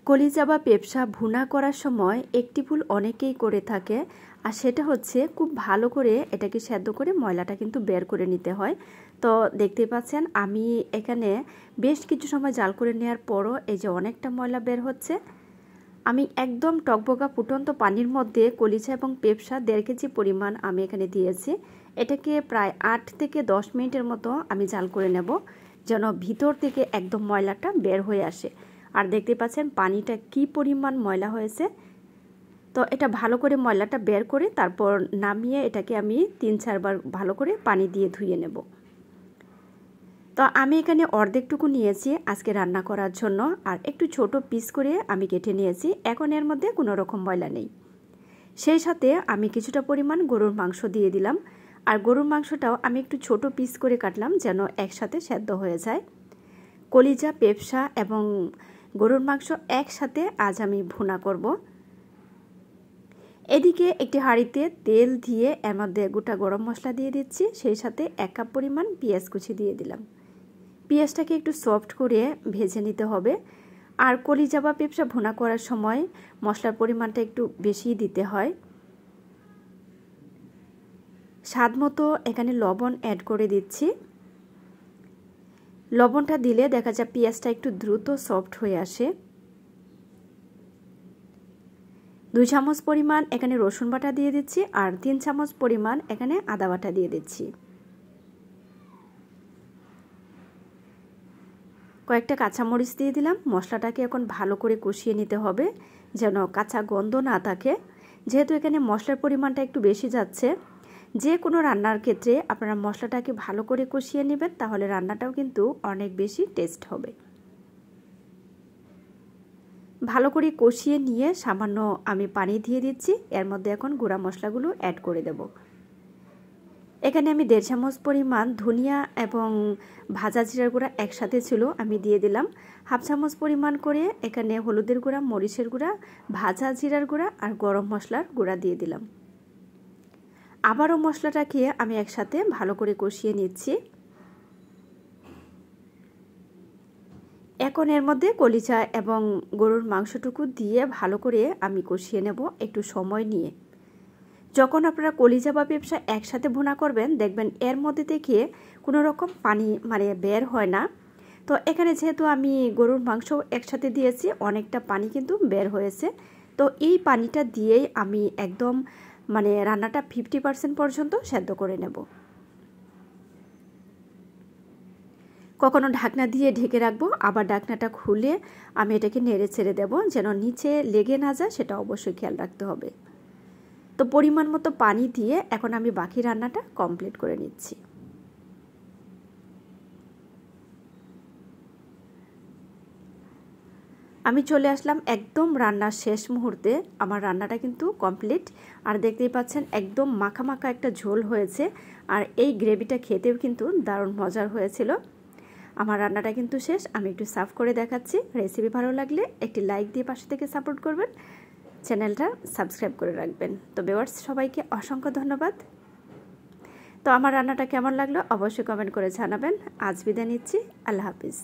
কলিজা বা পেঁপসা ভুনা করার সময় একটি ভুল অনেকেই করে থাকে, আর সেটা হচ্ছে খুব ভালো করে এটাকে সেদ্ধ করে ময়লাটা কিন্তু বের করে নিতে হয়। তো দেখতেই পাচ্ছেন আমি এখানে বেশ কিছু সময় জাল করে নেওয়ার পরও এই যে অনেকটা ময়লা বের হচ্ছে। আমি একদম টকবকা ফুটন্ত পানির মধ্যে কলিজা এবং পেঁপসা 1.5 কেজি পরিমাণ আমি এখানে দিয়েছি। এটাকে প্রায় 8 থেকে 10 মিনিটের মতো আমি জাল করে নেব, যেন ভিতর থেকে একদম ময়লাটা বের হয়ে আসে। আর দেখতে পাচ্ছেন পানিটা কি পরিমাণ ময়লা হয়েছে। তো এটা ভালো করে ময়লাটা বের করে তারপর নামিয়ে এটাকে আমি 3-4 বার ভালো করে পানি দিয়ে ধুয়ে নেব। তো আমি এখানে অর্ধেকটুকু নিয়েছি আজকে রান্না করার জন্য, আর একটু ছোট পিস করে আমি কেটে নিয়েছি। এখন এর মধ্যে কোনো রকম ময়লা নেই। সেই সাথে আমি কিছুটা পরিমাণ গরুর মাংস দিয়ে দিলাম, আর গরুর মাংসটাও আমি একটু ছোট পিস করে কাটলাম যেন একসাথে সেদ্ধ হয়ে যায়। কলিজা, পেঁপসা এবং গরুর মাংস একসাথে আজ আমি ভুনা করব। এদিকে একটি হাঁড়িতে তেল দিয়ে এর মধ্যে গোটা গরম মশলা দিয়ে দিচ্ছি, সেই সাথে 1 কাপ পরিমাণ পেঁয়াজ কুচি দিয়ে দিলাম। পেঁয়াজটাকে একটু সফট করে ভেজে নিতে হবে। আর কলিজা বা পেঁপসা ভুনা করার সময় মশলার পরিমাণটা একটু বেশি দিতে হয়। স্বাদ মতো এখানে লবণ অ্যাড করে দিচ্ছি। লবণটা দিলে দেখা যায় পেঁয়াজটা একটু দ্রুত সফট হয়ে আসে। 2 চামচ পরিমাণ এখানে রসুন বাটা দিয়ে দিচ্ছি, আর 3 চামচ পরিমাণ এখানে আদা বাটা দিয়ে দিচ্ছি। কয়েকটা কাঁচামরিচ দিয়ে দিলাম। মশলাটাকে এখন ভালো করে কষিয়ে নিতে হবে যেন কাঁচা গন্ধ না থাকে। যেহেতু এখানে মশলার পরিমাণটা একটু বেশি যাচ্ছে, যে কোনো রান্নার ক্ষেত্রে আপনারা মশলাটাকে ভালো করে কষিয়ে নেবেন, তাহলে রান্নাটাও কিন্তু অনেক বেশি টেস্ট হবে। ভালো করে কষিয়ে নিয়ে সামান্য আমি পানি দিয়ে দিচ্ছি। এর মধ্যে এখন গুঁড়া মশলাগুলো অ্যাড করে দেব। এখানে আমি 1.5 চামচ পরিমাণ ধনিয়া এবং ভাজা জিরার গুঁড়া একসাথে ছিল, আমি দিয়ে দিলাম। 1/2 চামচ পরিমাণ করে এখানে হলুদের গুঁড়া, মরিচের গুঁড়া, ভাজা জিরার গুঁড়া আর গরম মশলার গুঁড়া দিয়ে দিলাম। আবারও মশলাটাকে আমি একসাথে ভালো করে কষিয়ে নিচ্ছি। এখন এর মধ্যে কলিজা এবং গরুর মাংসটুকু দিয়ে ভালো করে আমি কষিয়ে নেব একটু সময় নিয়ে। যখন আপনারা কলিজা বা পেঁপসা একসাথে ভুনা করবেন, দেখবেন এর মধ্যে থেকে কোনো রকম পানি বের হয় না। তো এখানে যেহেতু আমি গরুর মাংস একসাথে দিয়েছি, অনেকটা পানি কিন্তু বের হয়েছে। তো এই পানিটা দিয়েই আমি একদম রান্নাটা 50% পর্যন্ত সেদ্ধ করে নেব। কখনো ঢাকনা দিয়ে ঢেকে রাখবো, আবার ঢাকনাটা খুলে আমি এটাকে নেড়ে ছেড়ে দেবো যেন নিচে লেগে না যায়, সেটা অবশ্যই খেয়াল রাখতে হবে। তো পরিমাণ মতো পানি দিয়ে এখন আমি বাকি রান্নাটা কমপ্লিট করে নিচ্ছি। আমি চলে আসলাম একদম রান্নার শেষ মুহূর্তে। আমার রান্নাটা কিন্তু কমপ্লিট, আর দেখতেই পাচ্ছেন একদম মাখা মাখা একটা ঝোল হয়েছে, আর এই গ্রেভিটা খেতেও কিন্তু দারুণ মজার হয়েছিল। আমার রান্নাটা কিন্তু শেষ, আমি একটু সার্ভ করে দেখাচ্ছি। রেসিপি ভালো লাগলে একটি লাইক দিয়ে পাশে থেকে সাপোর্ট করবেন, চ্যানেলটা সাবস্ক্রাইব করে রাখবেন। তো ভিউয়ার্স, সবাইকে অসংখ্য ধন্যবাদ। তো আমার রান্নাটা কেমন লাগলো অবশ্যই কমেন্ট করে জানাবেন। আজ বিদায় নিচ্ছি, আল্লাহ হাফিজ।